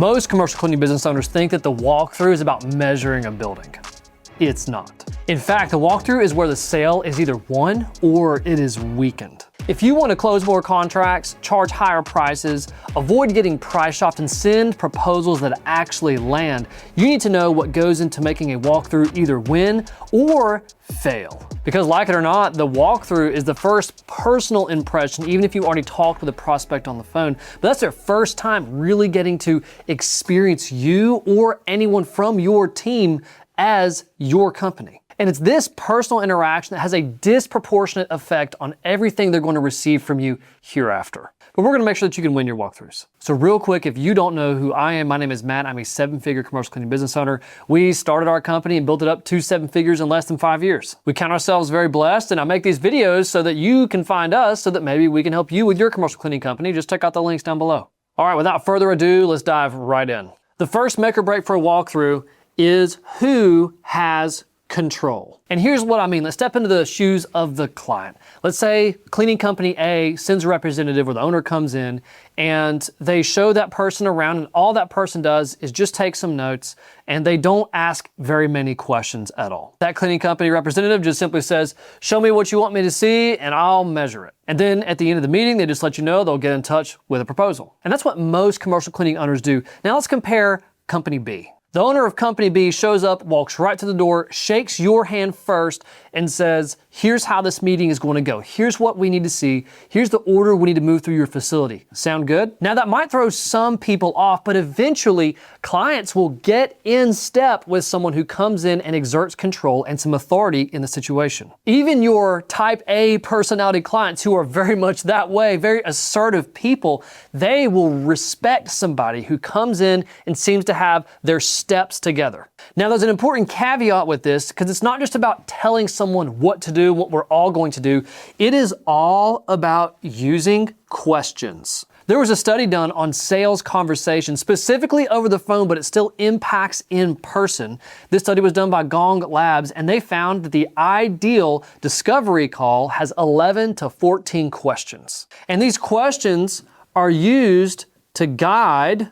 Most commercial cleaning business owners think that the walkthrough is about measuring a building. It's not. In fact, the walkthrough is where the sale is either won or it is weakened. If you want to close more contracts, charge higher prices, avoid getting price shopped, and send proposals that actually land, you need to know what goes into making a walkthrough either win or fail. Because like it or not, the walkthrough is the first personal impression, even if you already talked with a prospect on the phone, but that's their first time really getting to experience you or anyone from your team as your company. And it's this personal interaction that has a disproportionate effect on everything they're going to receive from you hereafter. But we're going to make sure that you can win your walkthroughs. So real quick, if you don't know who I am, my name is Matt. I'm a 7-figure commercial cleaning business owner. We started our company and built it up to 7 figures in less than 5 years. We count ourselves very blessed, and I make these videos so that you can find us so that maybe we can help you with your commercial cleaning company. Just check out the links down below. All right, without further ado, let's dive right in. The first make or break for a walkthrough is who has control. And here's what I mean. Let's step into the shoes of the client. Let's say cleaning company A sends a representative or the owner comes in and they show that person around, and all that person does is just take some notes and they don't ask very many questions at all. That cleaning company representative just simply says, show me what you want me to see and I'll measure it. And then at the end of the meeting, they just let you know they'll get in touch with a proposal. And that's what most commercial cleaning owners do. Now let's compare company B. The owner of company B shows up, walks right to the door, shakes your hand first, and says, here's how this meeting is going to go. Here's what we need to see. Here's the order we need to move through your facility. Sound good? Now that might throw some people off, but eventually clients will get in step with someone who comes in and exerts control and some authority in the situation. Even your type A personality clients who are very much that way, very assertive people, they will respect somebody who comes in and seems to have their steps together. Now there's an important caveat with this, because it's not just about telling someone what to do, what we're all going to do. It is all about using questions. There was a study done on sales conversations, specifically over the phone, but it still impacts in person. This study was done by Gong Labs, and they found that the ideal discovery call has 11 to 14 questions. And these questions are used to guide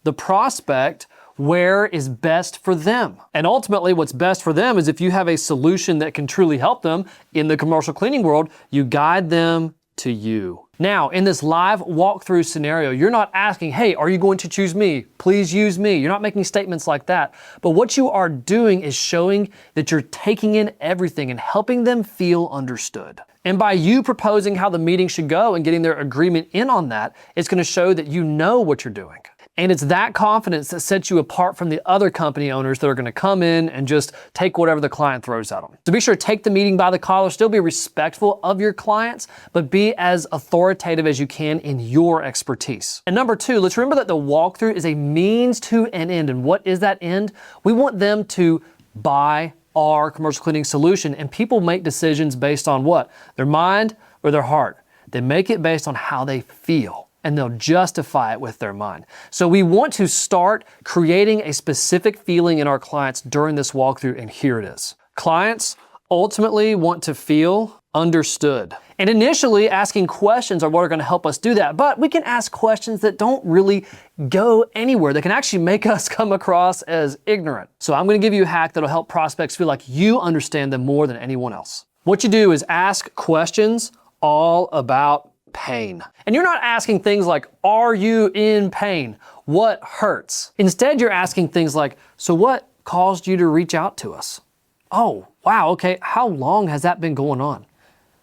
the prospect where is best for them. And ultimately, what's best for them is if you have a solution that can truly help them in the commercial cleaning world, you guide them to you. Now, in this live walkthrough scenario, you're not asking, hey, are you going to choose me? Please use me. You're not making statements like that. But what you are doing is showing that you're taking in everything and helping them feel understood. And by you proposing how the meeting should go and getting their agreement in on that, it's going to show that you know what you're doing. And it's that confidence that sets you apart from the other company owners that are going to come in and just take whatever the client throws at them. So be sure to take the meeting by the collar, still be respectful of your clients, but be as authoritative as you can in your expertise. And number 2, let's remember that the walkthrough is a means to an end. And what is that end? We want them to buy our commercial cleaning solution. And people make decisions based on what? Their mind or their heart. They make it based on how they feel, and they'll justify it with their mind. So we want to start creating a specific feeling in our clients during this walkthrough, and here it is. Clients ultimately want to feel understood. And initially, asking questions are what are going to help us do that. But we can ask questions that don't really go anywhere, that can actually make us come across as ignorant. So I'm going to give you a hack that'll help prospects feel like you understand them more than anyone else. What you do is ask questions all about pain. And you're not asking things like, are you in pain? What hurts? Instead, you're asking things like, so what caused you to reach out to us? Oh, wow, okay, how long has that been going on?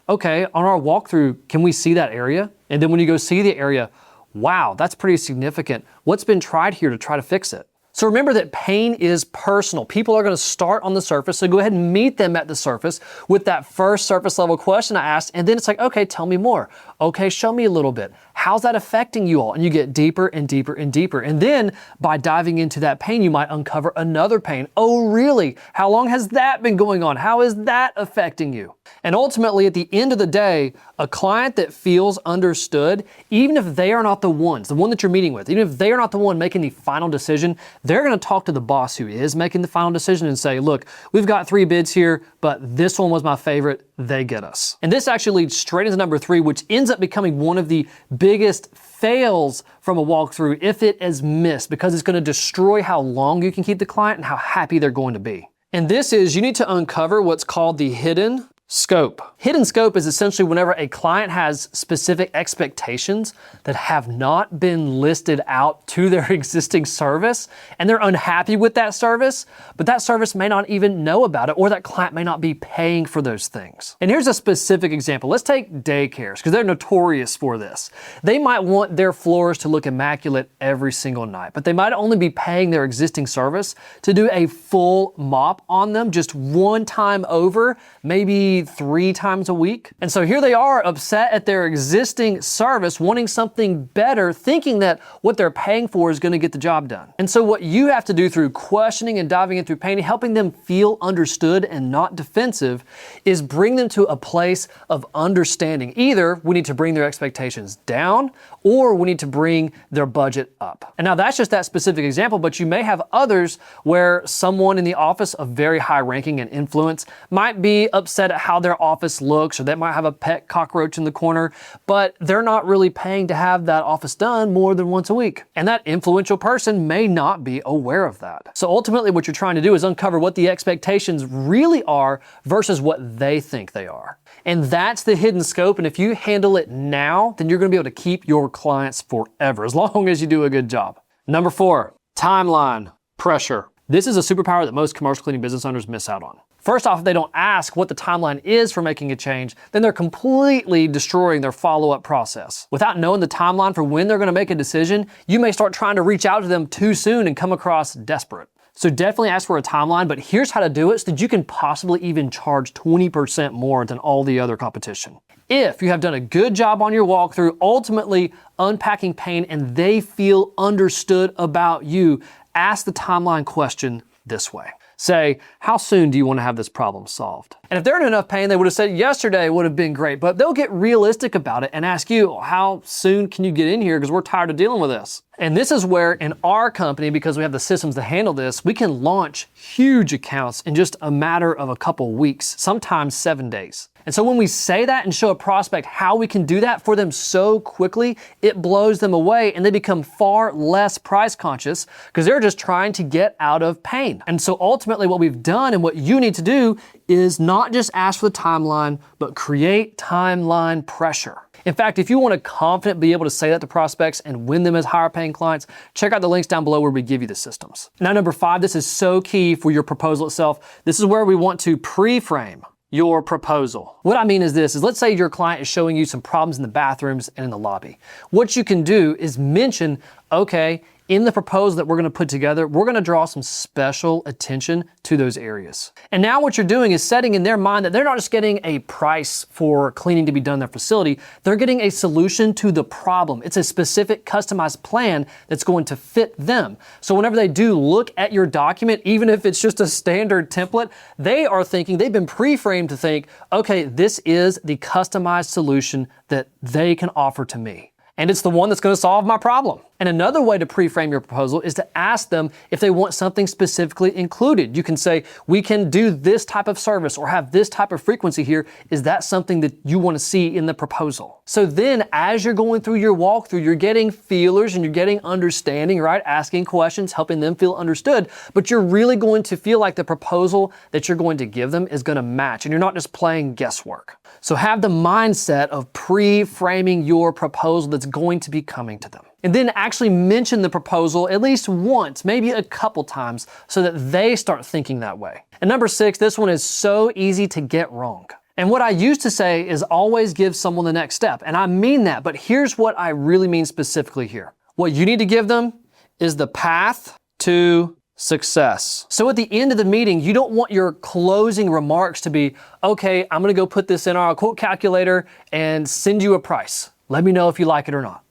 Okay, on our walkthrough, can we see that area? And then when you go see the area, wow, that's pretty significant. What's been tried here to try to fix it? So remember that pain is personal. People are going to start on the surface, so go ahead and meet them at the surface with that first surface level question I asked, and then it's like, okay, tell me more. Okay, show me a little bit. How's that affecting you all? And you get deeper and deeper and deeper. And then by diving into that pain, you might uncover another pain. Oh, really? How long has that been going on? How is that affecting you? And ultimately, at the end of the day, a client that feels understood, even if they are not the one that you're meeting with, even if they are not the one making the final decision, they're going to talk to the boss who is making the final decision and say, look, we've got 3 bids here, but this one was my favorite. they get us. And this actually leads straight into number 3, which ends up becoming one of the biggest fails from a walkthrough if it is missed, because it's going to destroy how long you can keep the client and how happy they're going to be. And this is, you need to uncover what's called the hidden scope. Hidden scope is essentially whenever a client has specific expectations that have not been listed out to their existing service, and they're unhappy with that service, but that service may not even know about it, or that client may not be paying for those things. And here's a specific example. Let's take daycares, because they're notorious for this. They might want their floors to look immaculate every single night, but they might only be paying their existing service to do a full mop on them just one time over, maybe 3 times a week. And so here they are upset at their existing service, wanting something better, thinking that what they're paying for is going to get the job done. And so what you have to do through questioning and diving in through painting, helping them feel understood and not defensive, is bring them to a place of understanding. Either we need to bring their expectations down, or we need to bring their budget up. And now that's just that specific example, but you may have others where someone in the office of very high ranking and influence might be upset at how their office looks, or they might have a pet cockroach in the corner, but they're not really paying to have that office done more than once a week. And that influential person may not be aware of that. So ultimately what you're trying to do is uncover what the expectations really are versus what they think they are. And that's the hidden scope. And if you handle it now, then you're going to be able to keep your clients forever, as long as you do a good job. Number 4, timeline pressure. This is a superpower that most commercial cleaning business owners miss out on. First off, if they don't ask what the timeline is for making a change, then they're completely destroying their follow-up process. Without knowing the timeline for when they're going to make a decision, you may start trying to reach out to them too soon and come across desperate. So definitely ask for a timeline, but here's how to do it so that you can possibly even charge 20% more than all the other competition. If you have done a good job on your walkthrough, ultimately unpacking pain, and they feel understood about you, ask the timeline question this way. Say, how soon do you want to have this problem solved? And if they're in enough pain, they would have said yesterday would have been great, but they'll get realistic about it and ask you, how soon can you get in here? Because we're tired of dealing with this. And this is where in our company, because we have the systems to handle this, we can launch huge accounts in just a matter of a couple weeks, sometimes 7 days. And so when we say that and show a prospect how we can do that for them so quickly, it blows them away and they become far less price conscious because they're just trying to get out of pain. And so ultimately what we've done and what you need to do is not just ask for the timeline, but create timeline pressure. In fact, if you want to confidently be able to say that to prospects and win them as higher paying clients, check out the links down below where we give you the systems. Now, number 5, this is so key for your proposal itself. This is where we want to pre-frame your proposal. What I mean is this, is let's say your client is showing you some problems in the bathrooms and in the lobby. What you can do is mention, okay, in the proposal that we're going to put together, we're going to draw some special attention to those areas. And now what you're doing is setting in their mind that they're not just getting a price for cleaning to be done in their facility, they're getting a solution to the problem. It's a specific customized plan that's going to fit them. So whenever they do look at your document, even if it's just a standard template, they are thinking, they've been pre-framed to think, okay, this is the customized solution that they can offer to me. And it's the one that's going to solve my problem. And another way to pre-frame your proposal is to ask them if they want something specifically included. You can say, we can do this type of service or have this type of frequency here. Is that something that you want to see in the proposal? So then as you're going through your walkthrough, you're getting feelers and you're getting understanding, right? Asking questions, helping them feel understood, but you're really going to feel like the proposal that you're going to give them is going to match and you're not just playing guesswork. So have the mindset of pre-framing your proposal that's going to be coming to them. And then actually mention the proposal at least once, maybe a couple times, so that they start thinking that way. And number 6, this one is so easy to get wrong. And what I used to say is always give someone the next step. And I mean that, but here's what I really mean specifically here. What you need to give them is the path to success. So at the end of the meeting, you don't want your closing remarks to be, okay, I'm gonna go put this in our quote calculator and send you a price. Let me know if you like it or not.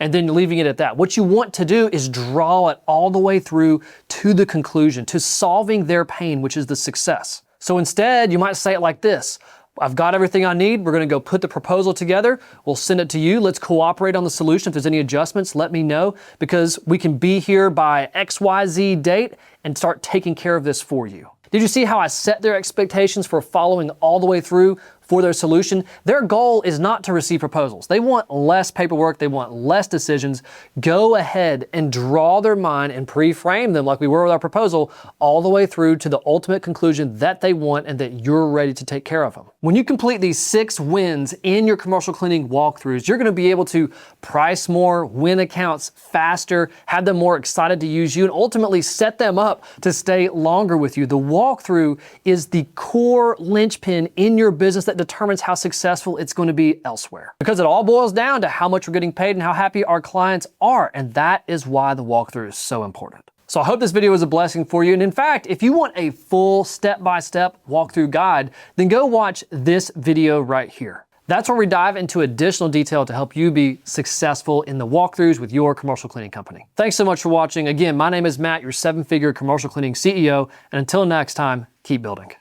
And then leaving it at that. What you want to do is draw it all the way through to the conclusion, to solving their pain, which is the success. So instead, you might say it like this. I've got everything I need. We're going to go put the proposal together. We'll send it to you. Let's cooperate on the solution. If there's any adjustments, let me know because we can be here by XYZ date and start taking care of this for you. Did you see how I set their expectations for following all the way through for their solution, their goal is not to receive proposals. They want less paperwork, they want less decisions. Go ahead and draw their mind and pre-frame them like we were with our proposal all the way through to the ultimate conclusion that they want and that you're ready to take care of them. When you complete these 6 wins in your commercial cleaning walkthroughs, you're going to be able to price more, win accounts faster, have them more excited to use you, and ultimately set them up to stay longer with you. The walkthrough is the core linchpin in your business that determines how successful it's going to be elsewhere. Because it all boils down to how much we're getting paid and how happy our clients are. And that is why the walkthrough is so important. So I hope this video was a blessing for you. And in fact, if you want a full step-by-step walkthrough guide, then go watch this video right here. That's where we dive into additional detail to help you be successful in the walkthroughs with your commercial cleaning company. Thanks so much for watching. Again, my name is Matt, your 7-figure commercial cleaning CEO. And until next time, keep building.